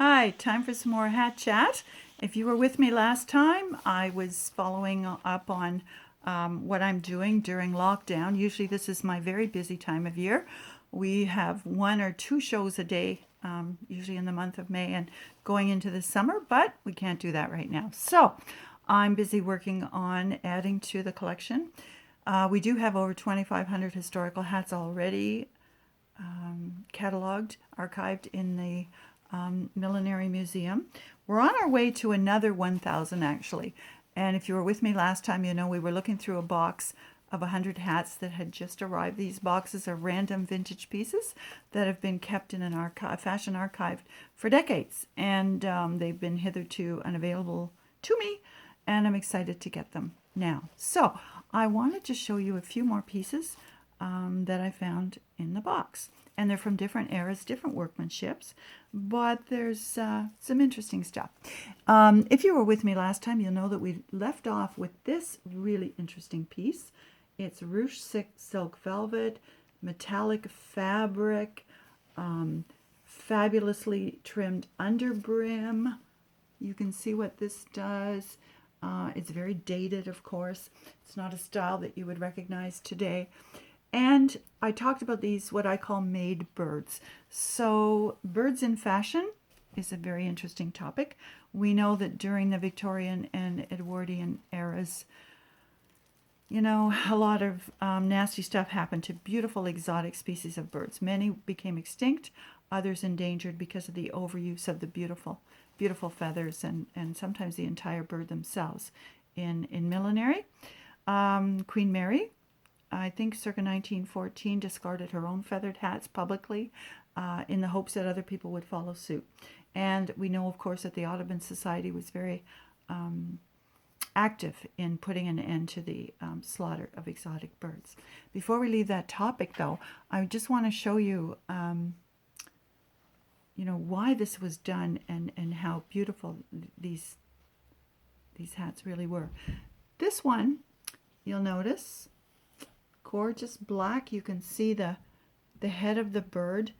Hi, time for some more hat chat. If you were with me last time, I was following up on what I'm doing during lockdown. Usually, this is my very busy time of year. We have one or two shows a day, usually in the month of May and going into the summer, but we can't do that right now. So, I'm busy working on adding to the collection. We do have over 2,500 historical hats already cataloged, archived in the Millinery Museum. We're on our way to another 1,000 actually. And if you were with me last time, you know we were looking through a box of 100 hats that had just arrived. These boxes are random vintage pieces that have been kept in an archive, fashion archive for decades. And they've been hitherto unavailable to me, and I'm excited to get them now. So I wanted to show you a few more pieces that I found in the box. And they're from different eras, different workmanships, but there's some interesting stuff. If you were with me last time, you'll know that we left off with this really interesting piece. It's ruche silk velvet, metallic fabric, fabulously trimmed underbrim. You can see what this does. It's very dated, of course. It's not a style that you would recognize today. And I talked about these, what I call made birds. So birds in fashion is a very interesting topic. We know that during the Victorian and Edwardian eras, you know, a lot of nasty stuff happened to beautiful exotic species of birds. Many became extinct, others endangered because of the overuse of the beautiful feathers and sometimes the entire bird themselves in millinery. Queen Mary, I think circa 1914, discarded her own feathered hats publicly in the hopes that other people would follow suit. And we know, of course, that the Audubon Society was very active in putting an end to the slaughter of exotic birds. Before we leave that topic, though, I just want to show you, you know, why this was done and how beautiful these hats really were. This one, you'll notice, gorgeous black. You can see the head of the bird,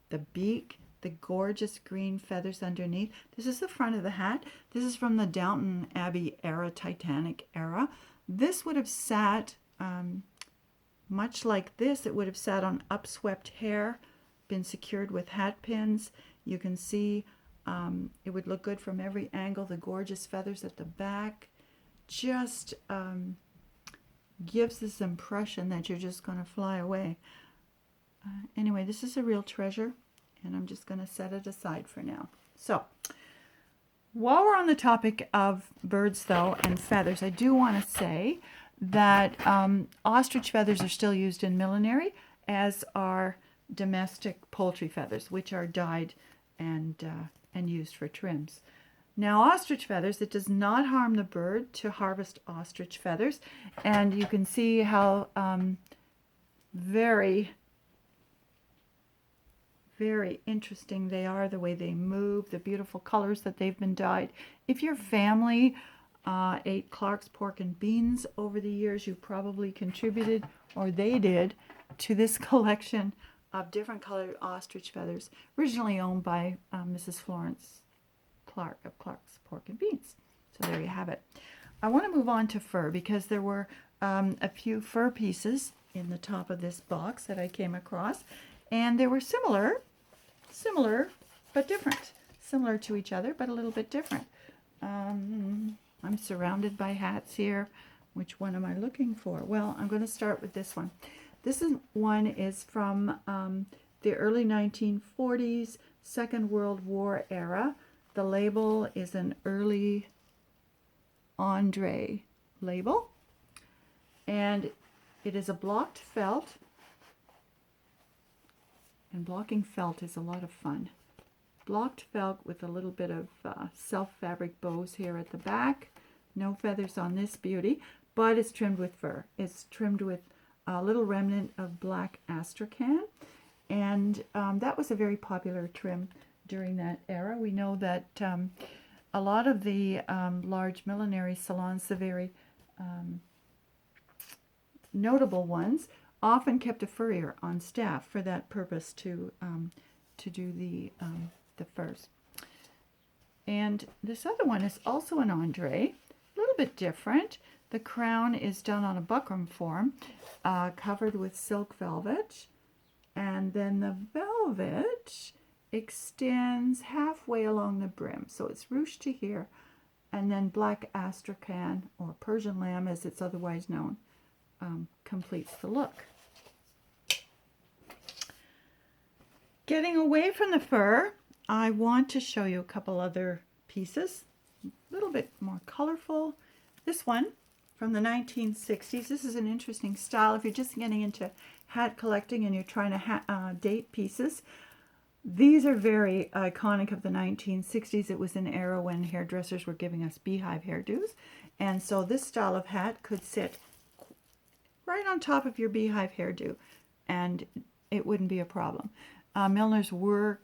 the beak, the gorgeous green feathers underneath. This is the front of the hat. This is from the Downton Abbey era, Titanic era. This would have sat much like this. It would have sat on upswept hair, been secured with hat pins. You can see it would look good from every angle. The gorgeous feathers at the back just gives this impression that you're just going to fly away. Anyway, this is a real treasure, and I'm just going to set it aside for now. So, while we're on the topic of birds, though, and feathers, I do want to say that ostrich feathers are still used in millinery, as are domestic poultry feathers, which are dyed and used for trims. Now, ostrich feathers, it does not harm the bird to harvest ostrich feathers. And you can see how very, very interesting they are, the way they move, the beautiful colors that they've been dyed. If your family ate Clark's pork and beans over the years, you probably contributed, or they did, to this collection of different colored ostrich feathers, originally owned by Mrs. Florence Clark of Clark's Pork and Beans. So there you have it. I want to move on to fur because there were a few fur pieces in the top of this box that I came across, and they were similar but different. Similar to each other, but a little bit different. I'm surrounded by hats here. Which one am I looking for? Well, I'm going to start with this one. This one is from the early 1940s, Second World War era. The label is an early Andre label, and it is a blocked felt, and blocking felt is a lot of fun. Blocked felt with a little bit of self-fabric bows here at the back. No feathers on this beauty, but it's trimmed with fur. It's trimmed with a little remnant of black astrakhan, and that was a very popular trim during that era. We know that a lot of the large millinery salons, the very notable ones, often kept a furrier on staff for that purpose to do the furs. And this other one is also an Andre, a little bit different. The crown is done on a buckram form, covered with silk velvet. And then the velvet extends halfway along the brim. So it's ruched to here, and then black astrakhan, or Persian lamb as it's otherwise known, completes the look. Getting away from the fur, I want to show you a couple other pieces, a little bit more colorful. This one from the 1960s. This is an interesting style. If you're just getting into hat collecting and you're trying to date pieces, these are very iconic of the 1960s. It was an era when hairdressers were giving us beehive hairdos. And so this style of hat could sit right on top of your beehive hairdo, and it wouldn't be a problem. Milliners were,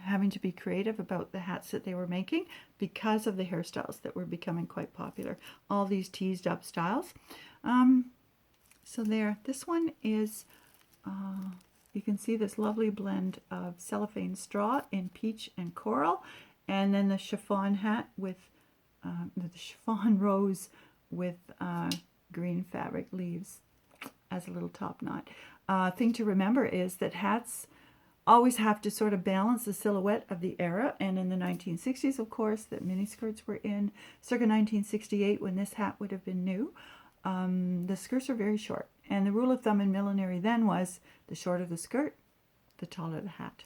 having to be creative about the hats that they were making because of the hairstyles that were becoming quite popular. All these teased up styles. So there, this one is, you can see this lovely blend of cellophane straw in peach and coral, and then the chiffon hat with, the chiffon rose with green fabric leaves as a little top knot. Thing to remember is that hats always have to sort of balance the silhouette of the era, and in the 1960s, of course, that miniskirts were in. Circa 1968, when this hat would have been new, the skirts are very short, and the rule of thumb in millinery then was the shorter the skirt, the taller the hat.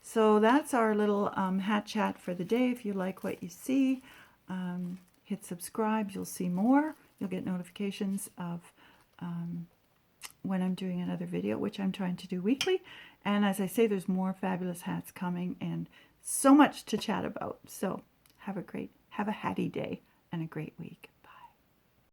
So that's our little hat chat for the day. If you like what you see, hit subscribe. You'll see more. You'll get notifications of when I'm doing another video, which I'm trying to do weekly. And as I say, there's more fabulous hats coming and so much to chat about. So have a hatty day and a great week.